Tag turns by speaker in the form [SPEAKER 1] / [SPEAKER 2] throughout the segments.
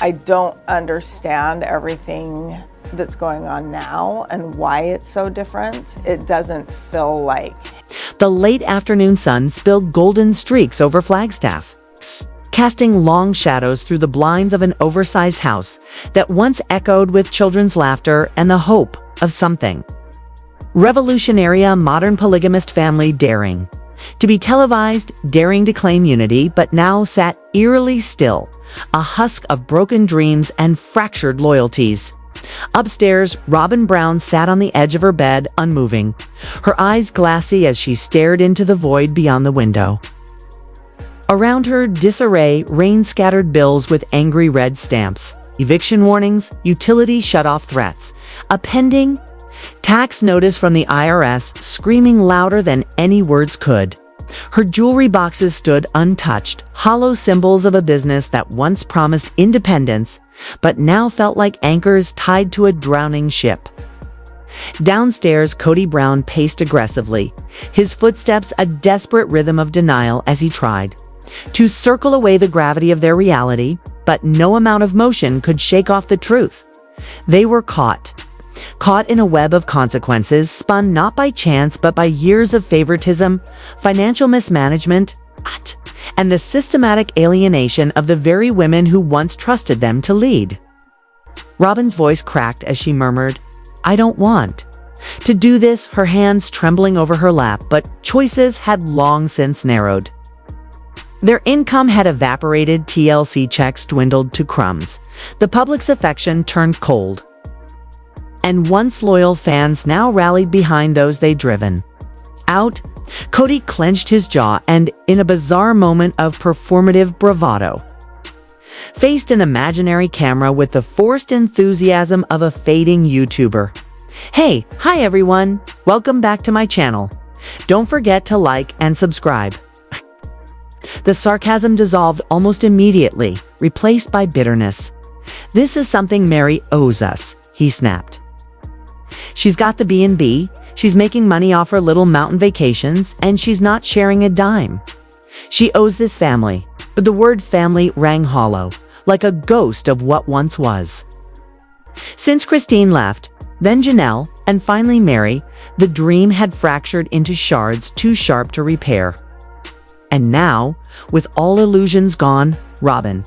[SPEAKER 1] I don't understand everything that's going on now and why it's so different. It doesn't feel like.
[SPEAKER 2] The late afternoon sun spilled golden streaks over Flagstaff, casting long shadows through the blinds of an oversized house that once echoed with children's laughter and the hope of something. Revolutionary, a modern polygamist family daring to be televised, daring to claim unity, but now sat eerily still, a husk of broken dreams and fractured loyalties. Upstairs, Robyn Brown sat on the edge of her bed, unmoving, her eyes glassy as she stared into the void beyond the window. Around her, disarray, rain-scattered bills with angry red stamps, eviction warnings, utility shut-off threats, a pending tax notice from the IRS screaming louder than any words could. Her jewelry boxes stood untouched, hollow symbols of a business that once promised independence, but now felt like anchors tied to a drowning ship. Downstairs, Kody Brown paced aggressively, his footsteps a desperate rhythm of denial as he tried to circle away the gravity of their reality, but no amount of motion could shake off the truth. They were caught in a web of consequences spun not by chance but by years of favoritism, financial mismanagement, and the systematic alienation of the very women who once trusted them to lead. Robyn's voice cracked as she murmured, "I don't want to do this," her hands trembling over her lap, but choices had long since narrowed. Their income had evaporated, TLC checks dwindled to crumbs. The public's affection turned cold, and once loyal fans now rallied behind those they'd driven out. Kody clenched his jaw and, in a bizarre moment of performative bravado, faced an imaginary camera with the forced enthusiasm of a fading YouTuber. Hi everyone, welcome back to my channel. Don't forget to like and subscribe." The sarcasm dissolved almost immediately, replaced by bitterness. "This is something Meri owes us," he snapped. "She's got the B&B, she's making money off her little mountain vacations, and she's not sharing a dime. She owes this family," but the word family rang hollow, like a ghost of what once was. Since Christine left, then Janelle, and finally Meri, the dream had fractured into shards too sharp to repair. And now, with all illusions gone, Robyn.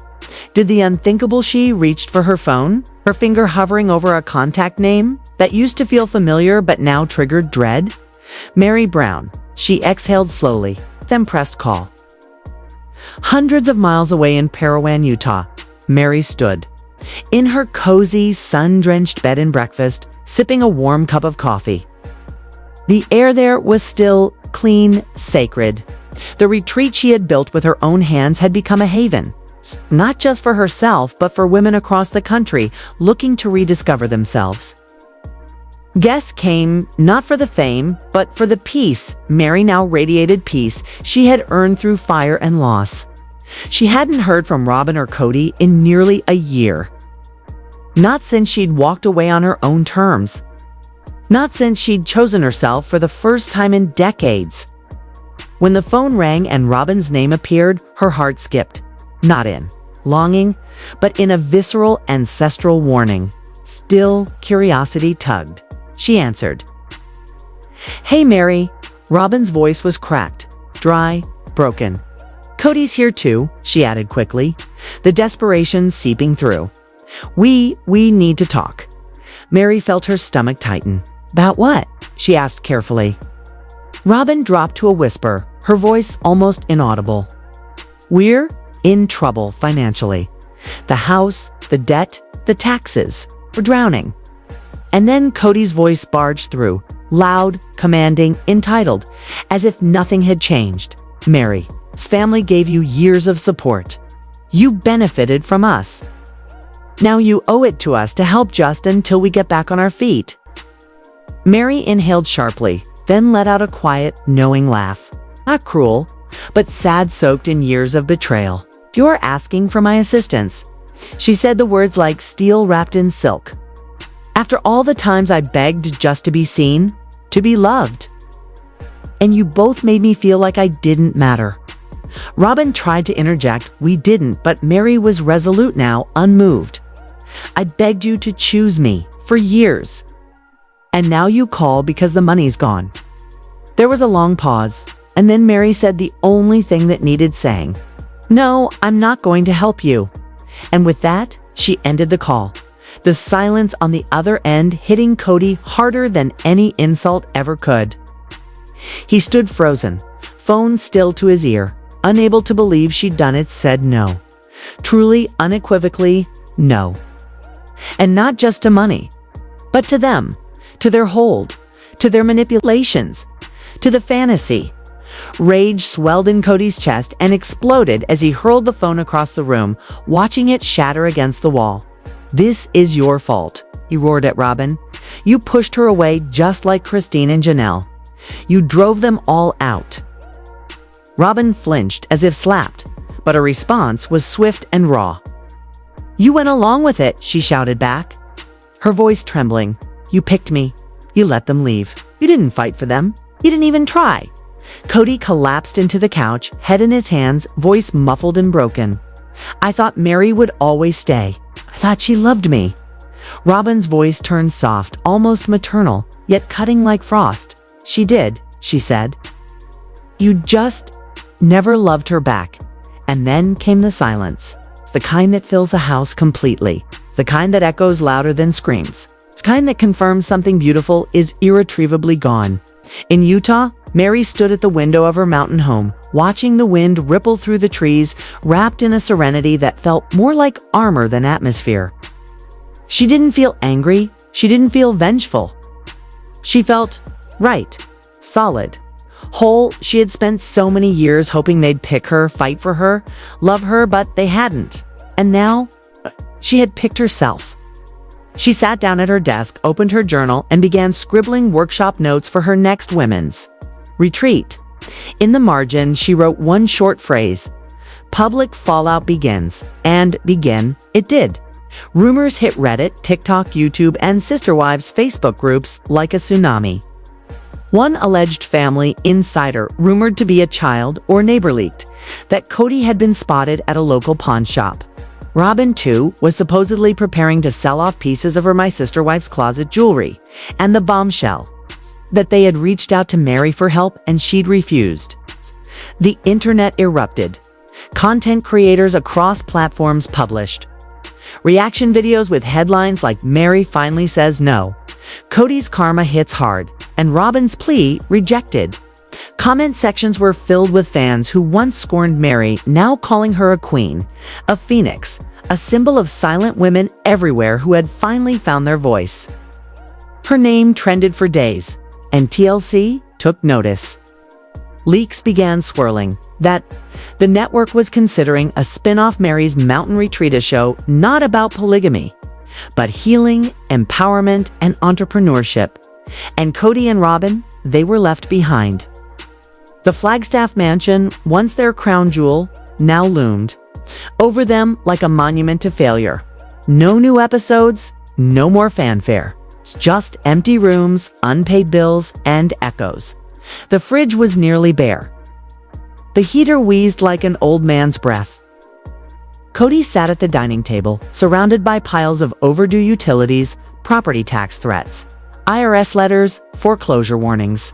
[SPEAKER 2] Did the unthinkable she reached for her phone, her finger hovering over a contact name that used to feel familiar but now triggered dread? Meri Brown. She exhaled slowly, then pressed call. Hundreds of miles away in Parowan, Utah, Meri stood. In her cozy, sun-drenched bed and breakfast, sipping a warm cup of coffee. The air there was still, clean, sacred. The retreat she had built with her own hands had become a haven, not just for herself, but for women across the country looking to rediscover themselves. Guests came not for the fame, but for the peace. Meri now radiated peace she had earned through fire and loss. She hadn't heard from Robyn or Kody in nearly a year. Not since she'd walked away on her own terms. Not since she'd chosen herself for the first time in decades. When the phone rang and Robyn's name appeared, her heart skipped. Not in longing, but in a visceral, ancestral warning. Still, curiosity tugged. She answered. "Hey, Meri." Robyn's voice was cracked, dry, broken. "Kody's here too," she added quickly, the desperation seeping through. We need to talk." Meri felt her stomach tighten. "About what?" she asked carefully. Robyn dropped to a whisper, her voice almost inaudible. "We're in trouble financially. The house, the debt, the taxes. We're drowning." And then Kody's voice barged through, loud, commanding, entitled, as if nothing had changed. "Meri's family gave you years of support. You benefited from us. Now you owe it to us to help just until we get back on our feet." Meri inhaled sharply, then let out a quiet, knowing laugh. Not cruel, but sad, soaked in years of betrayal. "You're asking for my assistance." She said the words like steel wrapped in silk. "After all the times I begged just to be seen, to be loved. And you both made me feel like I didn't matter. Robyn tried to interject. We didn't, but Meri was resolute now, unmoved. I begged you to choose me for years. And now you call because the money's gone. There was a long pause, and then Meri said the only thing that needed saying. No, I'm not going to help you. And with that, she ended the call. The silence on the other end hitting Kody harder than any insult ever could. He stood frozen, phone still to his ear, unable to believe she'd done it, said no. Truly, unequivocally, no. And not just to money, but to them, to their hold, to their manipulations, to the fantasy. Rage swelled in Kody's chest and exploded as he hurled the phone across the room, watching it shatter against the wall. This is your fault, he roared at Robyn. You pushed her away just like Christine and Janelle. You drove them all out. Robyn flinched as if slapped, but her response was swift and raw. You went along with it, she shouted back, her voice trembling. You picked me. You let them leave. You didn't fight for them. You didn't even try. Kody collapsed into the couch, head in his hands, voice muffled and broken. I thought Meri would always stay. I thought she loved me. Robyn's voice turned soft, almost maternal, yet cutting like frost. She did, she said. You just never loved her back. And then came the silence. It's the kind that fills a house completely. It's the kind that echoes louder than screams. It's the kind that confirms something beautiful is irretrievably gone. In Utah, Meri stood at the window of her mountain home, watching the wind ripple through the trees, wrapped in a serenity that felt more like armor than atmosphere. She didn't feel angry. She didn't feel vengeful. She felt right, solid, whole. She had spent so many years hoping they'd pick her, fight for her, love her, but they hadn't. And now, she had picked herself. She sat down at her desk, opened her journal, and began scribbling workshop notes for her next women's retreat. In the margin, she wrote one short phrase. Public fallout begins. And begin it did. Rumors hit Reddit, TikTok, YouTube, and Sister Wives Facebook groups like a tsunami. One alleged family insider, rumored to be a child or neighbor, leaked that Kody had been spotted at a local pawn shop. Robyn, too, was supposedly preparing to sell off pieces of her My Sister Wife's closet jewelry, and the bombshell that they had reached out to Meri for help and she'd refused. The internet erupted. Content creators across platforms published reaction videos with headlines like Meri finally says no, Kody's karma hits hard, and Robyn's plea rejected. Comment sections were filled with fans who once scorned Meri, now calling her a queen, a phoenix, a symbol of silent women everywhere who had finally found their voice. Her name trended for days, and TLC took notice. Leaks began swirling that the network was considering a spin-off Meri's Mountain Retreat show not about polygamy, but healing, empowerment, and entrepreneurship. And Kody and Robyn, they were left behind. The Flagstaff mansion, once their crown jewel, now loomed over them like a monument to failure. No new episodes, no more fanfare. Just empty rooms, unpaid bills, and echoes. The fridge was nearly bare. The heater wheezed like an old man's breath. Kody sat at the dining table, surrounded by piles of overdue utilities, property tax threats, IRS letters, foreclosure warnings.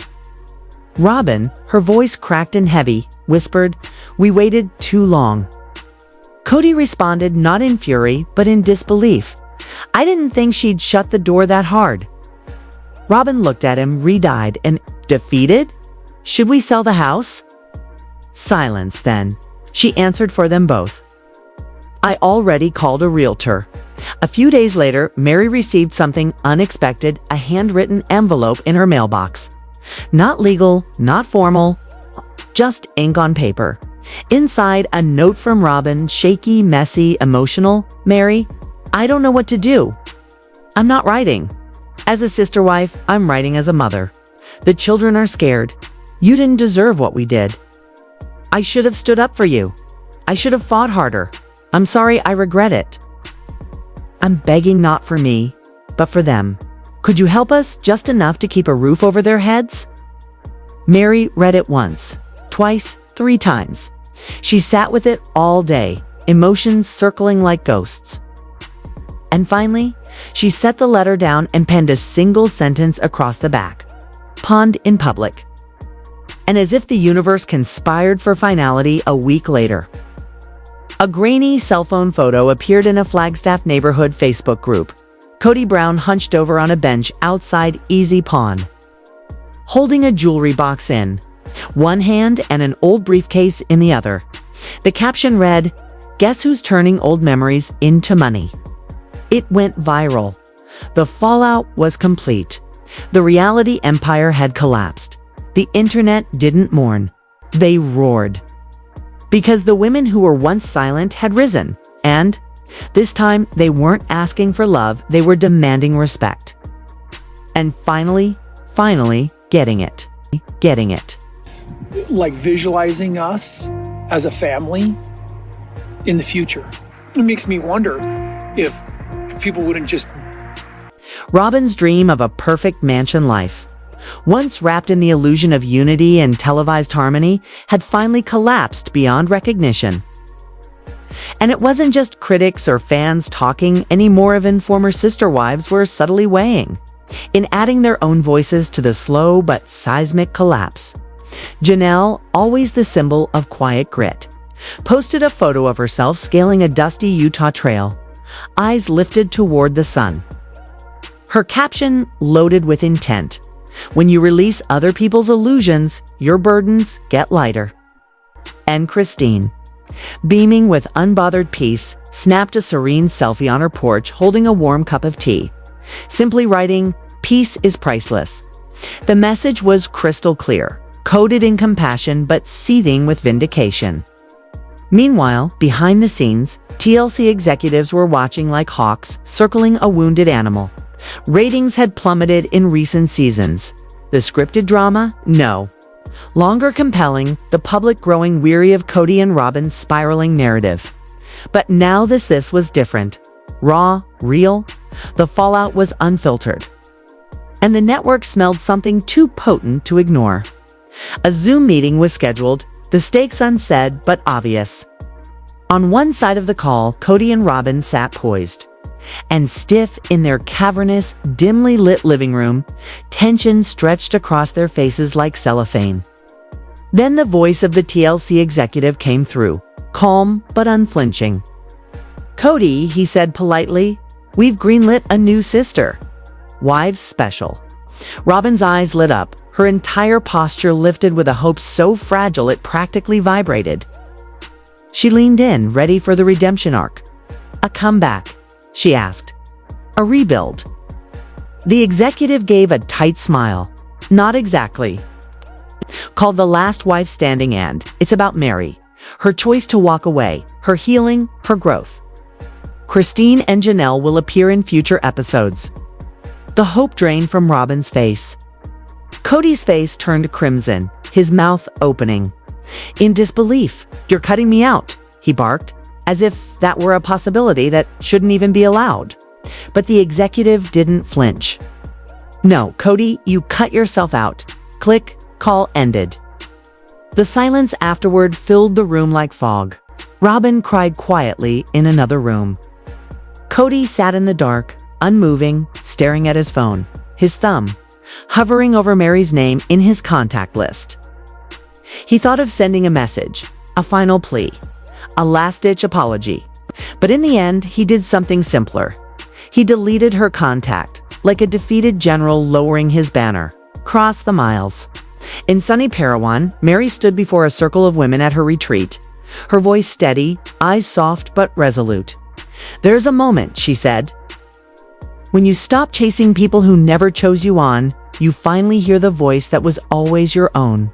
[SPEAKER 2] Robyn, her voice cracked and heavy, whispered, "We waited too long." Kody responded not in fury, but in disbelief. I didn't think she'd shut the door that hard. Robyn looked at him, red-eyed and defeated. Should we sell the house? Silence then. She answered for them both. I already called a realtor. A few days later, Meri received something unexpected, a handwritten envelope in her mailbox. Not legal, not formal, just ink on paper. Inside, a note from Robyn, shaky, messy, emotional. Meri, I don't know what to do. I'm not writing. As a sister wife, I'm writing as a mother. The children are scared. You didn't deserve what we did. I should have stood up for you. I should have fought harder. I'm sorry, I regret it. I'm begging not for me, but for them. Could you help us just enough to keep a roof over their heads? Meri read it once, twice, 3 times. She sat with it all day, emotions circling like ghosts. And finally, she set the letter down and penned a single sentence across the back. Pawned in public. And as if the universe conspired for finality a week later, a grainy cell phone photo appeared in a Flagstaff neighborhood Facebook group. Kody Brown hunched over on a bench outside Easy Pawn, holding a jewelry box in one hand and an old briefcase in the other. The caption read, "Guess who's turning old memories into money?" It went viral. The fallout was complete. The reality empire had collapsed. The internet didn't mourn. They roared. Because the women who were once silent had risen, and this time they weren't asking for love, they were demanding respect. And finally, getting it.
[SPEAKER 3] Like visualizing us as a family in the future. It makes me wonder if people wouldn't just...
[SPEAKER 2] Robyn's dream of a perfect mansion life, once wrapped in the illusion of unity and televised harmony, had finally collapsed beyond recognition. And it wasn't just critics or fans talking, any more of former sister wives were subtly weighing in adding their own voices to the slow but seismic collapse. Janelle, always the symbol of quiet grit, posted a photo of herself scaling a dusty Utah trail, eyes lifted toward the sun. Her caption loaded with intent. When you release other people's illusions, your burdens get lighter. And Christine, beaming with unbothered peace, snapped a serene selfie on her porch holding a warm cup of tea, simply writing, "Peace is priceless." The message was crystal clear, coded in compassion but seething with vindication. Meanwhile, behind the scenes, TLC executives were watching like hawks circling a wounded animal. Ratings had plummeted in recent seasons. The scripted drama? No. Longer compelling, the public growing weary of Kody and Robyn's spiraling narrative. But now this was different. Raw, real. The fallout was unfiltered. And the network smelled something too potent to ignore. A Zoom meeting was scheduled, the stakes unsaid but obvious. On one side of the call, Kody and Robyn sat poised and stiff in their cavernous, dimly lit living room, tension stretched across their faces like cellophane. Then the voice of the TLC executive came through, calm but unflinching. "Kody," he said politely, "we've greenlit a new sister. Wives special." Robyn's eyes lit up, her entire posture lifted with a hope so fragile it practically vibrated. She leaned in, ready for the redemption arc. "A comeback?" she asked. "A rebuild?" The executive gave a tight smile. "Not exactly. Called The Last Wife Standing, and it's about Meri, her choice to walk away, her healing, her growth. Christine and Janelle will appear in future episodes." The hope drained from Robyn's face. Kody's face turned crimson, his mouth opening. In disbelief. "You're cutting me out," he barked, as if that were a possibility that shouldn't even be allowed. But the executive didn't flinch. "No, Kody, you cut yourself out." Click, call ended. The silence afterward filled the room like fog. Robyn cried quietly in another room. Kody sat in the dark, unmoving, staring at his phone, his thumb hovering over Meri's name in his contact list. He thought of sending a message, a final plea, a last-ditch apology. But in the end, he did something simpler. He deleted her contact, like a defeated general lowering his banner. Cross the miles. In sunny Parowan, Meri stood before a circle of women at her retreat, her voice steady, eyes soft but resolute. "There's a moment," she said, "when you stop chasing people who never chose you on, you finally hear the voice that was always your own."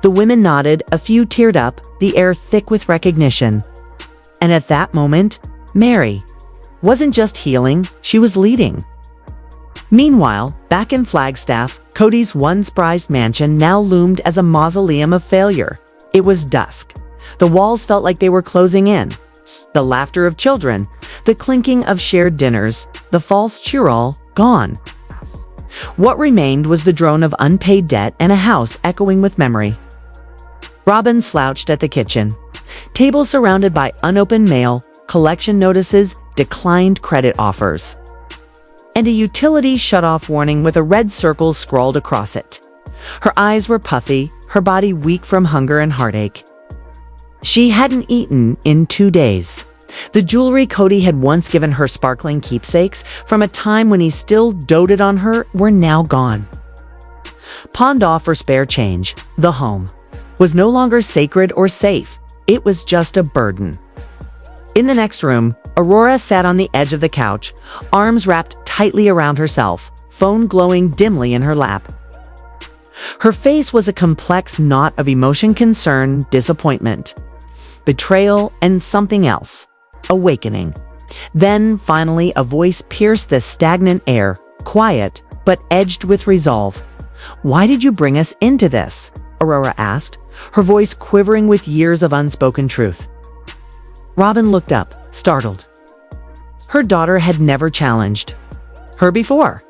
[SPEAKER 2] The women nodded, a few teared up, the air thick with recognition. And at that moment, Meri wasn't just healing, she was leading. Meanwhile, back in Flagstaff, Kody's once prized mansion now loomed as a mausoleum of failure. It was dusk. The walls felt like they were closing in. The laughter of children, the clinking of shared dinners, the false cheer-all, gone. What remained was the drone of unpaid debt and a house echoing with memory. Robyn slouched at the kitchen. Table surrounded by unopened mail, collection notices, declined credit offers, and a utility shut-off warning with a red circle scrawled across it. Her eyes were puffy, her body weak from hunger and heartache. She hadn't eaten in 2 days. The jewelry Kody had once given her sparkling keepsakes from a time when he still doted on her were now gone. Pawned off for spare change, the home was no longer sacred or safe. It was just a burden. In the next room, Aurora sat on the edge of the couch, arms wrapped tightly around herself, phone glowing dimly in her lap. Her face was a complex knot of emotion, concern, disappointment, betrayal, and something else. Awakening. Then, finally, a voice pierced the stagnant air, quiet, but edged with resolve. "Why did you bring us into this?" Aurora asked, her voice quivering with years of unspoken truth. Robyn looked up, startled. Her daughter had never challenged her before.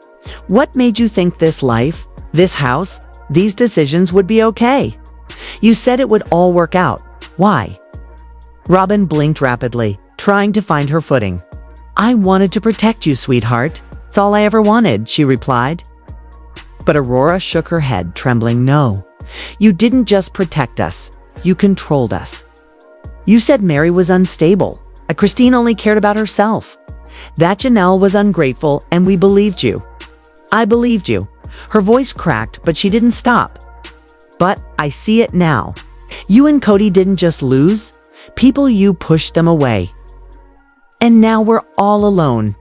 [SPEAKER 2] "What made you think this life, this house, these decisions would be okay? You said it would all work out. Why?" Robyn blinked rapidly, trying to find her footing. "I wanted to protect you, sweetheart. It's all I ever wanted," she replied. But Aurora shook her head, trembling. "No, you didn't just protect us. You controlled us. You said Meri was unstable. Christine only cared about herself. That Janelle was ungrateful, and we believed you. I believed you." Her voice cracked, but she didn't stop. "But I see it now. You and Kody didn't just lose. People, you pushed them away. And now we're all alone."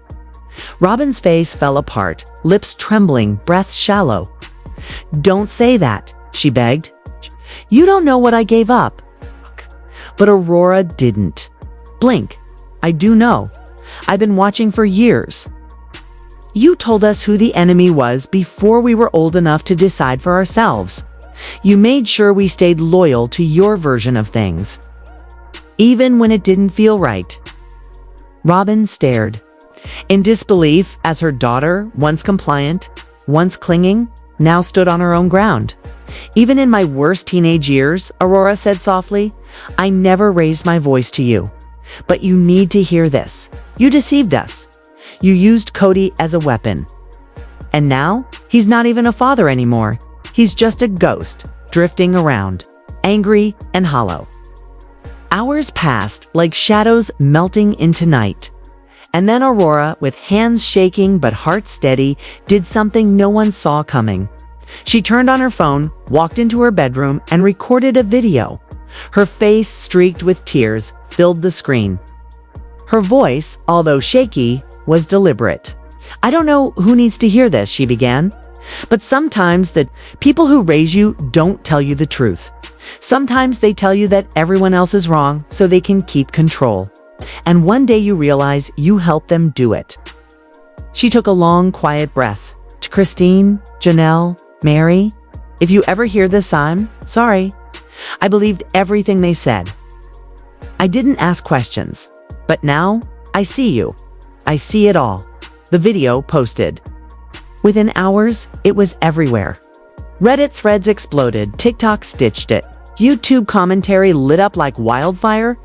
[SPEAKER 2] Robyn's face fell apart, lips trembling, breath shallow. "Don't say that," she begged. "You don't know what I gave up." But Aurora didn't. "Blink. I do know. I've been watching for years. You told us who the enemy was before we were old enough to decide for ourselves. You made sure we stayed loyal to your version of things, even when it didn't feel right." Robyn stared in disbelief as her daughter, once compliant, once clinging, now stood on her own ground. "Even in my worst teenage years," Aurora said softly, "I never raised my voice to you. But you need to hear this. You deceived us. You used Kody as a weapon. And now, he's not even a father anymore. He's just a ghost, drifting around, angry and hollow." Hours passed like shadows melting into night. And then Aurora, with hands shaking but heart steady, did something no one saw coming. She turned on her phone, walked into her bedroom, and recorded a video. Her face, streaked with tears, filled the screen. Her voice, although shaky, was deliberate. "I don't know who needs to hear this," she began. "But sometimes the people who raise you don't tell you the truth. Sometimes they tell you that everyone else is wrong so they can keep control. And one day you realize you helped them do it." She took a long, quiet breath. "To Christine, Janelle, Meri, if you ever hear this, I'm sorry. I believed everything they said. I didn't ask questions. But now, I see you. I see it all." The video posted. Within hours, it was everywhere. Reddit threads exploded, TikTok stitched it. YouTube commentary lit up like wildfire.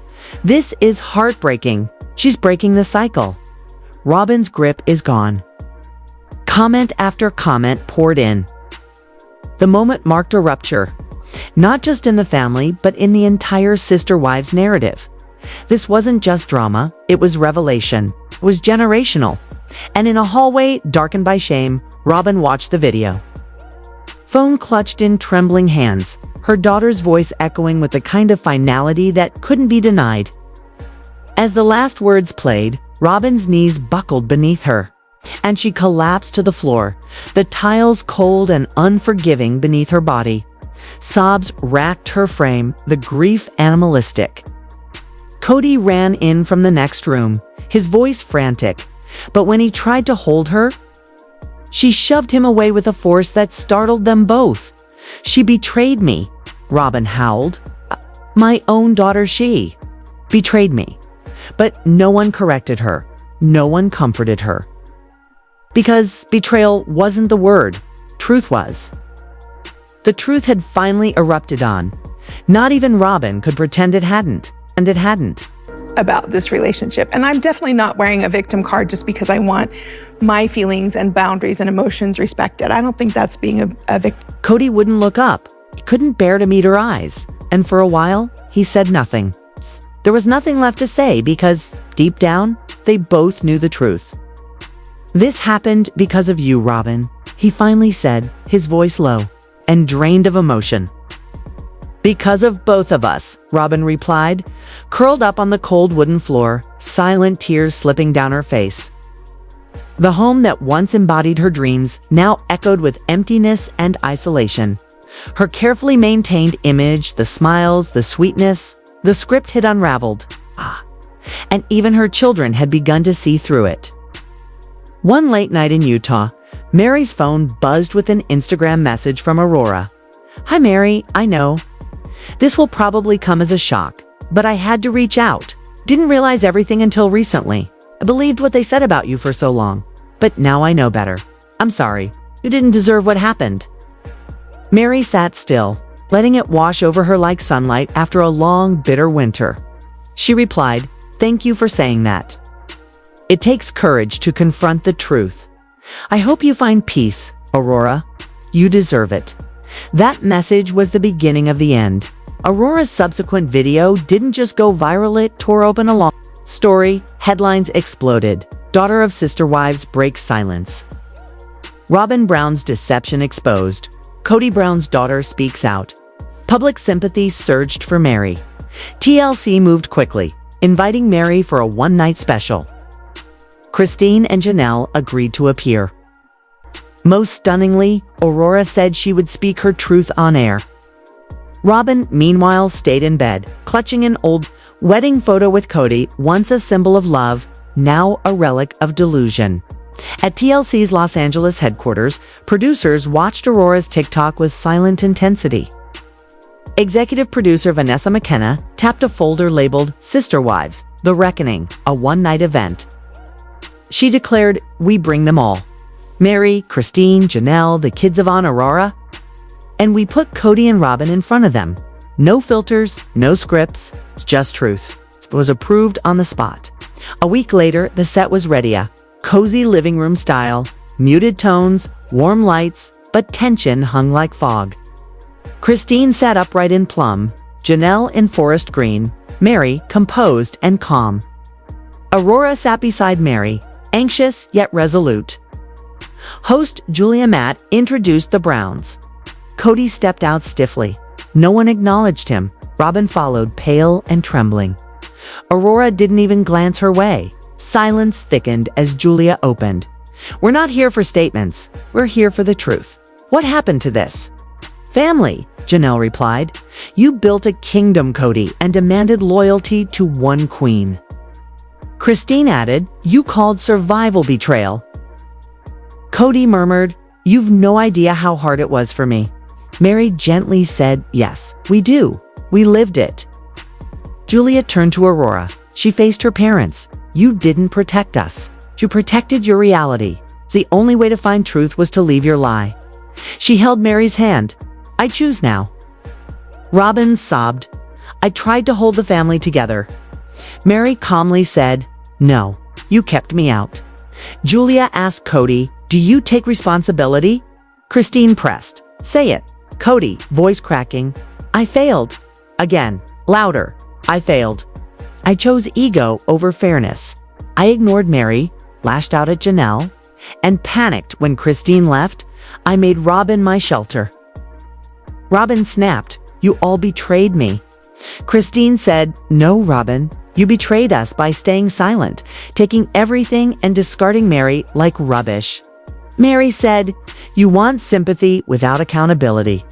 [SPEAKER 2] "This is heartbreaking. She's breaking the cycle. Robyn's grip is gone." Comment after comment poured in. The moment marked a rupture, not just in the family, but in the entire sister-wives narrative. This wasn't just drama, it was revelation. It was generational. And in a hallway darkened by shame, Robyn watched the video. Phone clutched in trembling hands, her daughter's voice echoing with the kind of finality that couldn't be denied. As the last words played, Robyn's knees buckled beneath her, and she collapsed to the floor, the tiles cold and unforgiving beneath her body. Sobs racked her frame, the grief animalistic. Kody ran in from the next room, his voice frantic, but when he tried to hold her, she shoved him away with a force that startled them both. "She betrayed me," Robyn howled. "My own daughter, she betrayed me." But no one corrected her. No one comforted her. Because betrayal wasn't the word. Truth was. The truth had finally erupted on. Not even Robyn could pretend it hadn't. And it hadn't.
[SPEAKER 4] About this relationship. And I'm definitely not wearing a victim card just because I want my feelings and boundaries and emotions respected. I don't think that's being a victim.
[SPEAKER 2] Kody wouldn't look up. He couldn't bear to meet her eyes. And for a while, he said nothing. There was nothing left to say because, deep down, they both knew the truth. This happened because of you, Robyn, he finally said, his voice low and drained of emotion. Because of both of us, Robyn replied, curled up on the cold wooden floor, silent tears slipping down her face. The home that once embodied her dreams now echoed with emptiness and isolation. Her carefully maintained image, the smiles, the sweetness, the script had unraveled. And even her children had begun to see through it. One late night in Utah, Meri's phone buzzed with an Instagram message from Aurora. Hi Meri, I know. This will probably come as a shock, but I had to reach out. Didn't realize everything until recently. I believed what they said about you for so long, but now I know better. I'm sorry. You didn't deserve what happened. Meri sat still, letting it wash over her like sunlight after a long, bitter winter. She replied, "Thank you for saying that. It takes courage to confront the truth. I hope you find peace, Aurora. You deserve it." That message was the beginning of the end. Aurora's subsequent video didn't just go viral, it tore open a long story. Headlines exploded. Daughter of sister wives breaks silence. Robyn Brown's deception exposed. Kody Brown's daughter speaks out. Public sympathy surged for Meri. TLC moved quickly, inviting Meri for a one-night special. Christine and Janelle agreed to appear. Most stunningly, Aurora said she would speak her truth on air. Robyn, meanwhile, stayed in bed, clutching an old wedding photo with Kody, once a symbol of love, now a relic of delusion. At TLC's Los Angeles headquarters, producers watched Aurora's TikTok with silent intensity. Executive producer Vanessa McKenna tapped a folder labeled Sister Wives, The Reckoning, a one-night event. She declared, "We bring them all. Meri, Christine, Janelle, the kids of Aurora. And we put Kody and Robyn in front of them. No filters, no scripts, it's just truth." It was approved on the spot. A week later, the set was ready, a cozy living room style, muted tones, warm lights, but tension hung like fog. Christine sat upright in plum, Janelle in forest green, Meri composed and calm. Aurora sat beside Meri, anxious yet resolute. Host Julia Matt introduced the Browns. Kody stepped out stiffly. No one acknowledged him. Robyn followed, pale and trembling. Aurora didn't even glance her way. Silence thickened as Julia opened. "We're not here for statements. We're here for the truth. What happened to this?" "Family," Janelle replied. "You built a kingdom, Kody, and demanded loyalty to one queen." Christine added, "You called survival betrayal." Kody murmured, "You've no idea how hard it was for me." Meri gently said, "Yes, we do. We lived it." Julia turned to Aurora. She faced her parents. "You didn't protect us. You protected your reality. The only way to find truth was to leave your lie." She held Meri's hand. "I choose now." Robyn sobbed. "I tried to hold the family together." Meri calmly said, "No, you kept me out." Julia asked Kody, "Do you take responsibility?" Christine pressed, "Say it." Kody, voice cracking, "I failed." Again, louder, "I failed. I chose ego over fairness. I ignored Meri, lashed out at Janelle, and panicked when Christine left. I made Robyn my shelter." Robyn snapped, "You all betrayed me." Christine said, "No, Robyn, you betrayed us by staying silent, taking everything and discarding Meri like rubbish." Meri said, "You want sympathy without accountability."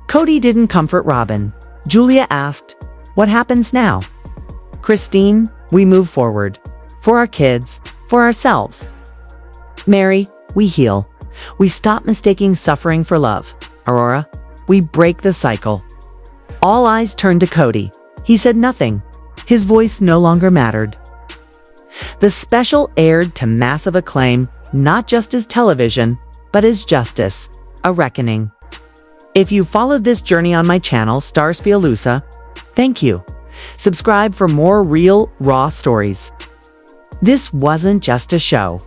[SPEAKER 2] Kody didn't comfort Robyn. Julia asked, "What happens now?" Christine, "We move forward. For our kids, for ourselves." Meri, "We heal. We stop mistaking suffering for love." Aurora, "We break the cycle." All eyes turned to Kody. He said nothing. His voice no longer mattered. The special aired to massive acclaim, not just as television, but as justice, a reckoning. If you followed this journey on my channel, Starspialusa, thank you. Subscribe for more real, raw stories. This wasn't just a show.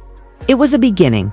[SPEAKER 2] It was a beginning.